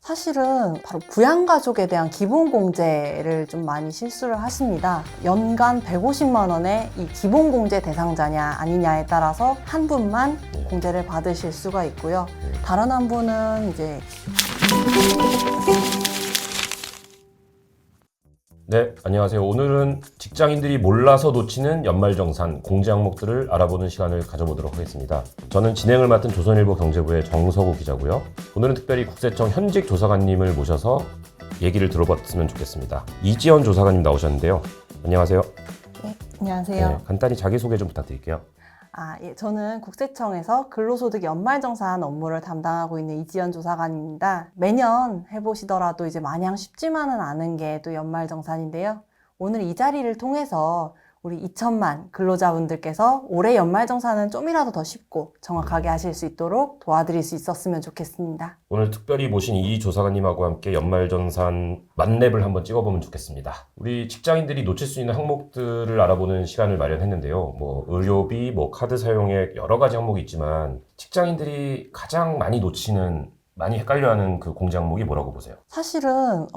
사실은 바로 부양가족에 대한 기본공제를 좀 많이 실수를 하십니다. 연간 150만 원의 이 기본공제 대상자냐 아니냐에 따라서 한 분만 공제를 받으실 수가 있고요. 다른 한 분은 이제 네, 안녕하세요. 오늘은 직장인들이 몰라서 놓치는 연말정산 공제 항목들을 알아보는 시간을 가져보도록 하겠습니다. 저는 진행을 맡은 조선일보 경제부의 정서구 기자고요. 오늘은 특별히 국세청 현직 조사관님을 모셔서 얘기를 들어봤으면 좋겠습니다. 이지연 조사관님 나오셨는데요. 안녕하세요. 네, 안녕하세요. 네, 간단히 자기소개 좀 부탁드릴게요. 저는 국세청에서 근로소득 연말정산 업무를 담당하고 있는 이지연 조사관입니다. 매년 해보시더라도 이제 마냥 쉽지만은 않은 게 또 연말정산인데요. 오늘 이 자리를 통해서 우리 2천만 근로자분들께서 올해 연말정산은 좀이라도 더 쉽고 정확하게 하실 수 있도록 도와드릴 수 있었으면 좋겠습니다. 오늘 특별히 모신 이 조사관님하고 함께 연말정산 만렙을 한번 찍어보면 좋겠습니다. 우리 직장인들이 놓칠 수 있는 항목들을 알아보는 시간을 마련했는데요. 의료비, 카드 사용액 여러 가지 항목이 있지만 직장인들이 가장 많이 놓치는 많이 헷갈려하는 그 공제 항목이 뭐라고 보세요? 사실은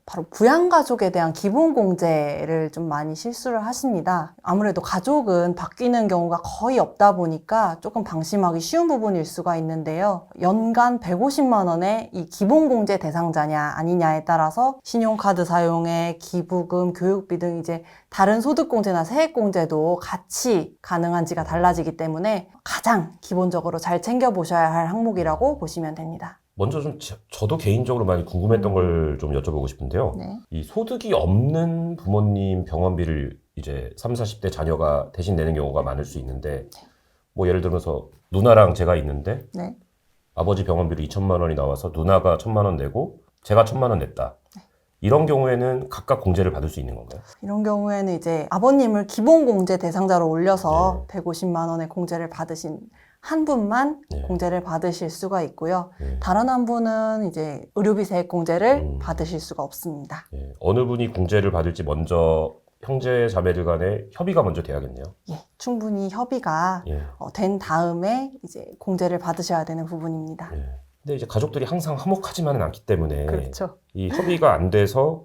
바로 부양가족에 대한 기본공제를 좀 많이 실수를 하십니다. 아무래도 가족은 바뀌는 경우가 거의 없다 보니까 조금 방심하기 쉬운 부분일 수가 있는데요. 연간 150만 원의 이 기본공제 대상자냐 아니냐에 따라서 신용카드 사용액, 기부금, 교육비 등 이제 다른 소득공제나 세액공제도 같이 가능한지가 달라지기 때문에 가장 기본적으로 잘 챙겨보셔야 할 항목이라고 보시면 됩니다. 먼저 저도 개인적으로 많이 궁금했던 걸 좀 여쭤보고 싶은데요. 네. 이 소득이 없는 부모님 병원비를 이제 30, 40대 자녀가 대신 내는 경우가 많을 수 있는데, 예를 들면서 누나랑 제가 있는데, 네. 아버지 병원비로 2천만 원이 나와서 누나가 1천만 원 내고 제가 1천만 원 냈다. 이런 경우에는 각각 공제를 받을 수 있는 건가요? 이런 경우에는 이제 아버님을 기본공제 대상자로 올려서 150만 원의 공제를 받으신 한 분만 공제를 받으실 수가 있고요. 다른 한 분은 이제 의료비 세액 공제를 받으실 수가 없습니다. 어느 분이 공제를 받을지 먼저 형제 자매들 간에 협의가 먼저 돼야겠네요. 충분히 협의가 된 다음에 이제 공제를 받으셔야 되는 부분입니다. 근데 이제 가족들이 항상 화목하지만은 않기 때문에 그렇죠. 이 협의가 안 돼서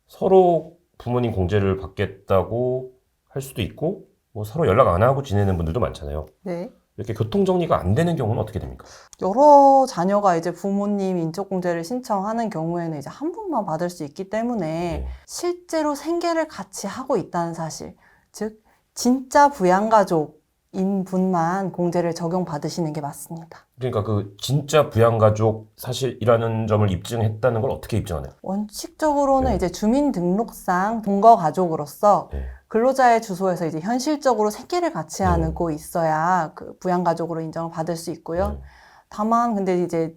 서로 부모님 공제를 받겠다고 할 수도 있고 서로 연락 안 하고 지내는 분들도 많잖아요. 네. 이렇게 교통 정리가 안 되는 경우는 어떻게 됩니까? 여러 자녀가 이제 부모님 인적공제를 신청하는 경우에는 이제 한 분만 받을 수 있기 때문에 실제로 생계를 같이 하고 있다는 사실, 즉 진짜 부양가족인 분만 공제를 적용받으시는 게 맞습니다. 그러니까 그 진짜 부양가족 사실이라는 점을 입증했다는 걸 어떻게 입증하나요? 원칙적으로는 이제 주민등록상 동거가족으로서 근로자의 주소에서 이제 현실적으로 생계를 같이 하고 있어야 그 부양가족으로 인정을 받을 수 있고요. 다만 근데 이제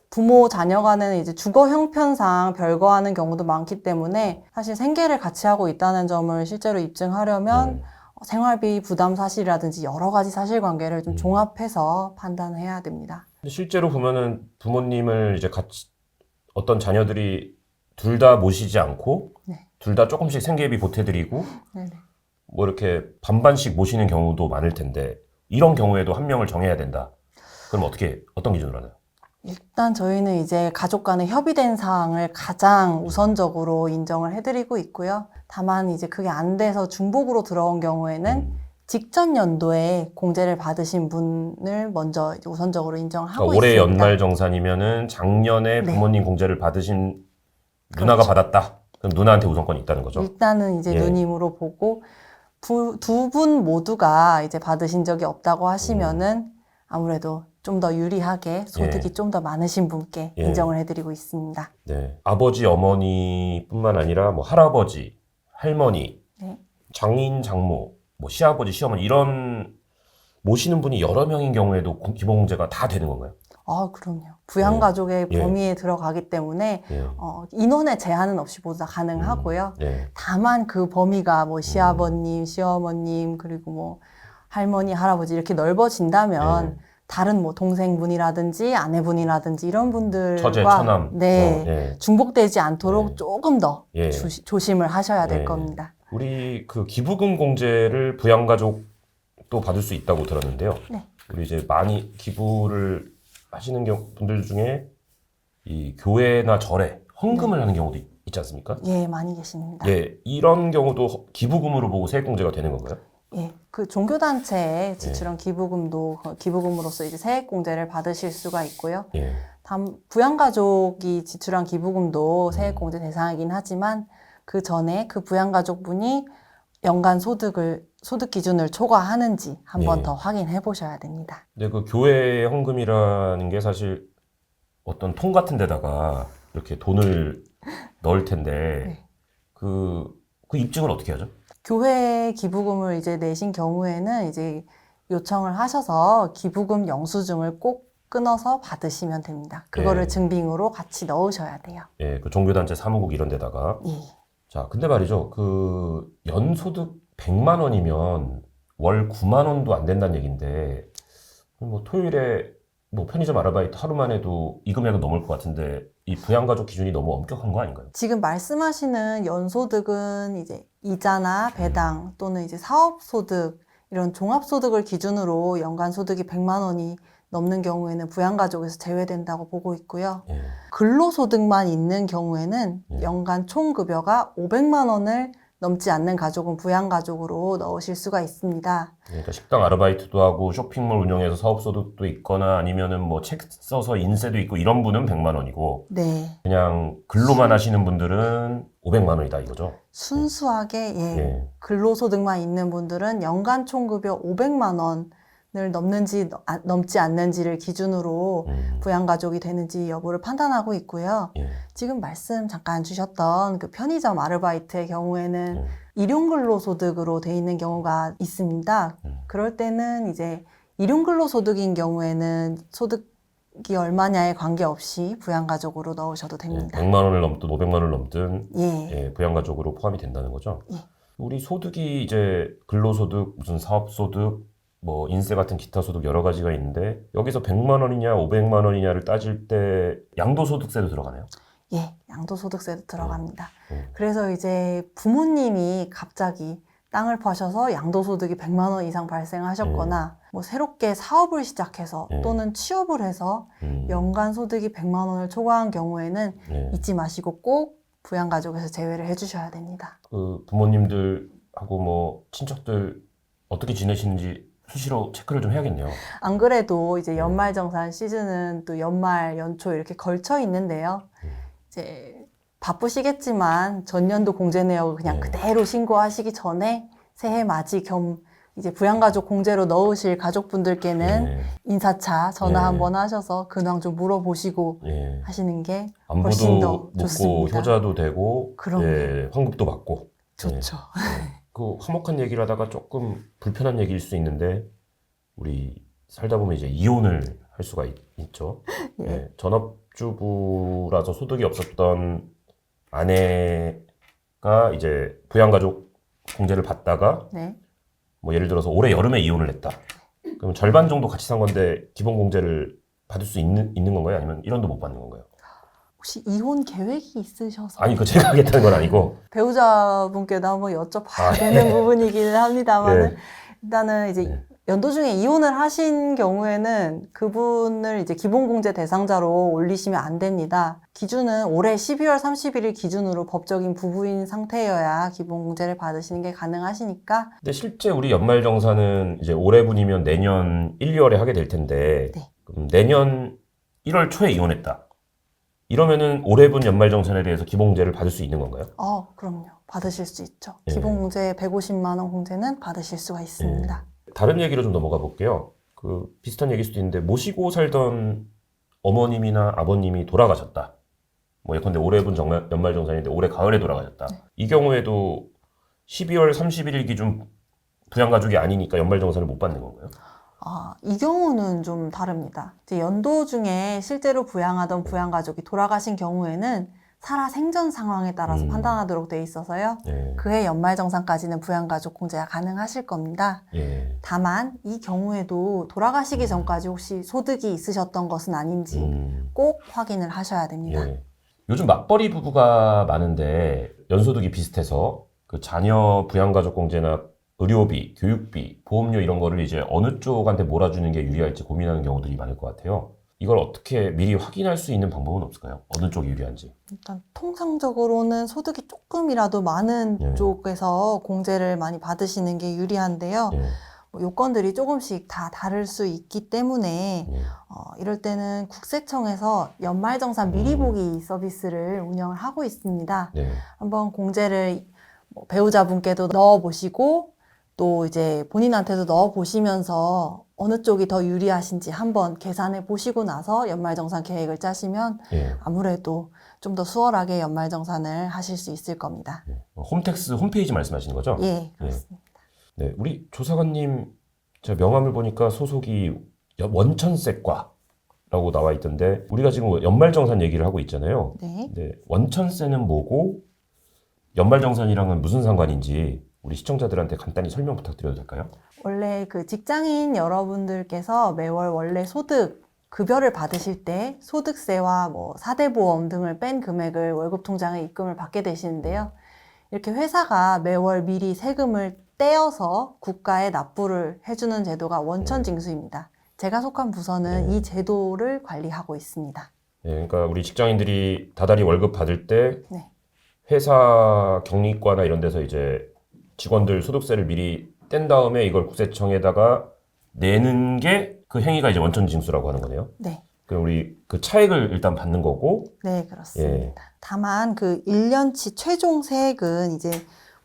부모 자녀 간에는 이제 주거 형편상 별거하는 경우도 많기 때문에 사실 생계를 같이 하고 있다는 점을 실제로 입증하려면 생활비 부담 사실이라든지 여러 가지 사실관계를 좀 종합해서 판단해야 됩니다. 근데 실제로 보면은 부모님을 이제 같이 어떤 자녀들이 둘 다 모시지 않고 둘 다 조금씩 생계비 보태드리고 이렇게 반반씩 모시는 경우도 많을 텐데 이런 경우에도 한 명을 정해야 된다. 그럼 어떤 기준으로 하나요? 일단 저희는 이제 가족 간에 협의된 사항을 가장 우선적으로 인정을 해드리고 있고요. 다만 이제 그게 안 돼서 중복으로 들어온 경우에는 직전 연도에 공제를 받으신 분을 먼저 이제 우선적으로 인정을 하고 올해 있습니다. 연말정산이면은 작년에 부모님 공제를 받으신 누나가 받았다. 그럼 누나한테 우선권이 있다는 거죠? 일단은 이제 누님으로 보고 두 분 모두가 이제 받으신 적이 없다고 하시면은 아무래도 좀 더 유리하게 소득이 좀 더 많으신 분께 인정을 해드리고 있습니다. 네. 아버지, 어머니뿐만 아니라 할아버지, 할머니, 장인, 장모, 시아버지, 시어머니 이런 모시는 분이 여러 명인 경우에도 기본공제가 다 되는 건가요? 그럼요. 부양가족의 범위에 들어가기 때문에 인원의 제한은 없이 모두 다 가능하고요. 다만 그 범위가 시아버님, 시어머님 그리고 할머니, 할아버지 이렇게 넓어진다면 다른 동생분이라든지 아내분이라든지 이런 분들과 처제, 처남 중복되지 않도록 조금 더 조심을 하셔야 될 겁니다. 우리 그 기부금 공제를 부양가족도 받을 수 있다고 들었는데요. 우리 이제 많이 기부를 하시는 분들 중에 이 교회나 절에 헌금을 하는 경우도 있지 않습니까? 예, 많이 계십니다. 예, 이런 경우도 기부금으로 보고 세액공제가 되는 건가요? 예, 그 종교단체에 지출한 기부금도 기부금으로서 이제 세액공제를 받으실 수가 있고요. 예. 부양가족이 지출한 기부금도 세액공제 대상이긴 하지만 그 전에 그 부양가족분이 연간 소득 기준을 초과하는지 한 번 예. 더 확인해 보셔야 됩니다. 근데 그 교회 헌금이라는 게 사실 어떤 통 같은 데다가 이렇게 돈을 넣을 텐데 네. 그 입증을 어떻게 하죠? 교회 기부금을 이제 내신 경우에는 이제 요청을 하셔서 기부금 영수증을 꼭 끊어서 받으시면 됩니다. 그거를 예. 증빙으로 같이 넣으셔야 돼요. 예, 그 종교단체 사무국 이런 데다가. 예. 자, 근데 말이죠. 그 연소득 100만 원이면 월 9만 원도 안 된다는 얘기인데 뭐 토요일에 뭐 편의점 아르바이트 하루만 해도 이 금액은 넘을 것 같은데 이 부양가족 기준이 너무 엄격한 거 아닌가요? 지금 말씀하시는 연소득은 이제 이자나 배당 또는 이제 사업소득 이런 종합소득을 기준으로 연간 소득이 100만 원이 넘는 경우에는 부양가족에서 제외된다고 보고 있고요. 예. 근로소득만 있는 경우에는 연간 총급여가 500만 원을 넘지 않는 가족은 부양가족으로 넣으실 수가 있습니다. 그러니까 식당 아르바이트도 하고 쇼핑몰 운영해서 사업소득도 있거나 아니면은 뭐 책 써서 인세도 있고 이런 분은 100만 원이고 네. 그냥 근로만 하시는 분들은 500만 원이다 이거죠. 순수하게 예. 근로소득만 있는 분들은 연간 총급여 500만 원을 넘지 않는지를 기준으로 부양가족이 되는지 여부를 판단하고 있고요. 예. 지금 말씀 잠깐 주셨던 그 편의점 아르바이트의 경우에는 일용근로소득으로 돼 있는 경우가 있습니다. 그럴 때는 이제 일용근로소득인 경우에는 소득이 얼마냐에 관계없이 부양가족으로 넣으셔도 됩니다. 100만 원을 넘든 500만 원을 넘든 예. 예, 부양가족으로 포함이 된다는 거죠. 예. 우리 소득이 이제 근로소득, 무슨 사업소득, 뭐 인세 같은 기타 소득 여러 가지가 있는데 여기서 100만 원이냐 500만 원이냐를 따질 때 양도소득세도 들어가나요? 예, 양도소득세도 들어갑니다. 음. 그래서 이제 부모님이 갑자기 땅을 파셔서 양도소득이 100만 원 이상 발생하셨거나 뭐 새롭게 사업을 시작해서 또는 취업을 해서 연간 소득이 100만 원을 초과한 경우에는 잊지 마시고 꼭 부양가족에서 제외를 해주셔야 됩니다. 그 부모님들하고 뭐 친척들 어떻게 지내시는지 수시로 체크를 좀 해야겠네요. 안 그래도 이제 연말정산 시즌은 또 연말, 연초 이렇게 걸쳐 있는데요. 이제 바쁘시겠지만 전년도 공제 내역을 그냥 그대로 신고하시기 전에 새해 맞이 겸 이제 부양가족 공제로 넣으실 가족분들께는 인사차 전화 한번 하셔서 근황 좀 물어보시고 하시는 게 훨씬 더 안부도 묻고 좋습니다. 효자도 되고 그럼요. 환급도 받고 좋죠. 그 화목한 얘기를 하다가 조금 불편한 얘기일 수 있는데 우리 살다 보면 이제 이혼을 할 수가 있죠. 전업주부라서 소득이 없었던 아내가 이제 부양가족 공제를 받다가 네. 뭐 예를 들어서 올해 여름에 이혼을 했다. 그럼 절반 정도 같이 산 건데 기본 공제를 받을 수 있는 건가요? 아니면 1원도 못 받는 건가요? 혹시 이혼 계획이 있으셔서 아니, 그 제가 하겠다는 건 아니고. 배우자분께도 한번 여쭤봐야 되는 부분이기는 합니다만 일단은 이제 연도 중에 이혼을 하신 경우에는 그분을 이제 기본공제 대상자로 올리시면 안 됩니다. 기준은 올해 12월 31일 기준으로 법적인 부부인 상태여야 기본공제를 받으시는 게 가능하시니까. 근데 실제 우리 연말정산은 이제 올해분이면 내년 1, 2월에 하게 될 텐데 그럼 내년 1월 초에 이혼했다. 이러면은 올해분 연말정산에 대해서 기본공제를 받을 수 있는 건가요? 그럼요. 받으실 수 있죠. 기본공제 150만 원 공제는 받으실 수가 있습니다. 다른 얘기로 좀 넘어가 볼게요. 그 비슷한 얘기일 수도 있는데 모시고 살던 어머님이나 아버님이 돌아가셨다. 뭐 예컨대 올해분 연말정산인데 올해 가을에 돌아가셨다. 이 경우에도 12월 31일 기준 부양가족이 아니니까 연말정산을 못 받는 건가요? 이 경우는 좀 다릅니다. 이제 연도 중에 실제로 부양하던 부양가족이 돌아가신 경우에는 살아 생전 상황에 따라서 판단하도록 돼 있어서요. 그해 연말정산까지는 부양가족 공제가 가능하실 겁니다. 다만 이 경우에도 돌아가시기 전까지 혹시 소득이 있으셨던 것은 아닌지 꼭 확인을 하셔야 됩니다. 요즘 맞벌이 부부가 많은데 연소득이 비슷해서 그 자녀 부양가족 공제나 의료비, 교육비, 보험료 이런 거를 이제 어느 쪽한테 몰아주는 게 유리할지 고민하는 경우들이 많을 것 같아요. 이걸 어떻게 미리 확인할 수 있는 방법은 없을까요? 어느 쪽이 유리한지. 일단 통상적으로는 소득이 조금이라도 많은 예. 쪽에서 공제를 많이 받으시는 게 유리한데요. 예. 요건들이 조금씩 다 다를 수 있기 때문에 예. 이럴 때는 국세청에서 연말정산 미리 보기 서비스를 운영을 하고 있습니다. 네. 한번 공제를 배우자분께도 넣어보시고 또 이제 본인한테도 넣어보시면서 어느 쪽이 더 유리하신지 한번 계산해 보시고 나서 연말정산 계획을 짜시면 예. 아무래도 좀 더 수월하게 연말정산을 하실 수 있을 겁니다. 예. 홈택스 홈페이지 말씀하시는 거죠? 예, 그렇습니다. 네, 우리 조사관님 제가 명함을 보니까 소속이 원천세과라고 나와 있던데 우리가 지금 연말정산 얘기를 하고 있잖아요. 네. 근데 원천세는 뭐고 연말정산이랑은 무슨 상관인지 우리 시청자들한테 간단히 설명 부탁드려도 될까요? 원래 그 직장인 여러분들께서 매월 원래 소득 급여를 받으실 때 소득세와 뭐 4대 보험 등을 뺀 금액을 월급 통장에 입금을 받게 되시는데요. 이렇게 회사가 매월 미리 세금을 떼어서 국가에 납부를 해주는 제도가 원천징수입니다. 제가 속한 부서는 이 제도를 관리하고 있습니다. 네, 그러니까 우리 직장인들이 다달이 월급 받을 때 네. 회사 격리과나 이런 데서 이제 직원들 소득세를 미리 뗀 다음에 이걸 국세청에다가 내는 게 그 행위가 이제 원천징수라고 하는 거네요. 네. 그럼 우리 그 차액을 일단 받는 거고, 네, 그렇습니다. 예. 다만 그 1년치 최종 세액은 이제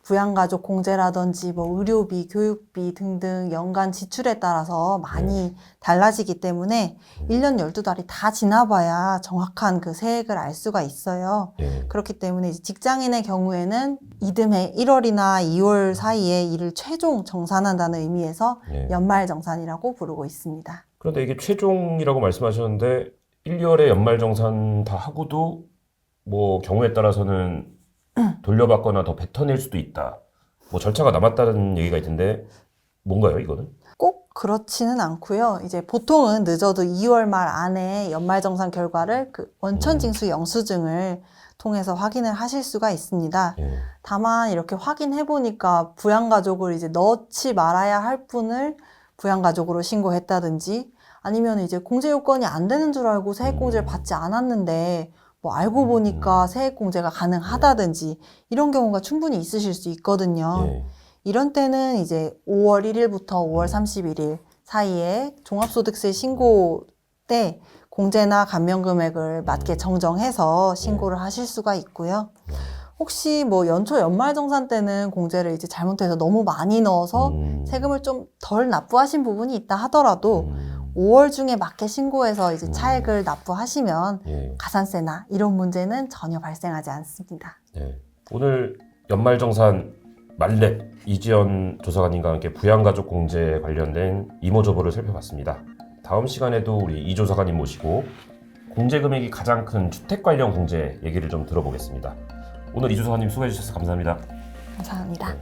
부양가족 공제라든지 뭐 의료비, 교육비 등등 연간 지출에 따라서 많이 달라지기 때문에 1년 12달이 다 지나봐야 정확한 그 세액을 알 수가 있어요. 예. 그렇기 때문에 이제 직장인의 경우에는 이듬해 1월이나 2월 사이에 이를 최종 정산한다는 의미에서 예. 연말정산이라고 부르고 있습니다. 그런데 이게 최종이라고 말씀하셨는데 1월에 연말정산 다 하고도 뭐 경우에 따라서는 돌려받거나 더 뱉어낼 수도 있다. 뭐 절차가 남았다는 얘기가 있던데 뭔가요, 이거는? 꼭 그렇지는 않고요. 이제 보통은 늦어도 2월 말 안에 연말정산 결과를 그 원천징수 영수증을 통해서 확인을 하실 수가 있습니다. 예. 다만 이렇게 확인해 보니까 부양가족을 이제 넣지 말아야 할 분을 부양가족으로 신고했다든지 아니면 이제 공제 요건이 안 되는 줄 알고 세액공제를 받지 않았는데 뭐 알고 보니까 세액공제가 가능하다든지 이런 경우가 충분히 있으실 수 있거든요. 예. 이런 때는 이제 5월 1일부터 5월 31일 사이에 종합소득세 신고 때 공제나 감면 금액을 맞게 정정해서 신고를 하실 수가 있고요. 혹시 뭐 연초 연말정산 때는 공제를 이제 잘못해서 너무 많이 넣어서 세금을 좀 덜 납부하신 부분이 있다 하더라도 5월 중에 맞게 신고해서 이제 차액을 납부하시면 예. 가산세나 이런 문제는 전혀 발생하지 않습니다. 네. 오늘 연말정산 말렙 이지연 조사관님과 함께 부양가족 공제 관련된 이모저모를 살펴봤습니다. 다음 시간에도 우리 이 조사관님 모시고 공제 금액이 가장 큰 주택 관련 공제 얘기를 좀 들어보겠습니다. 오늘 이 조사관님 수고해 주셔서 감사합니다. 감사합니다. 네.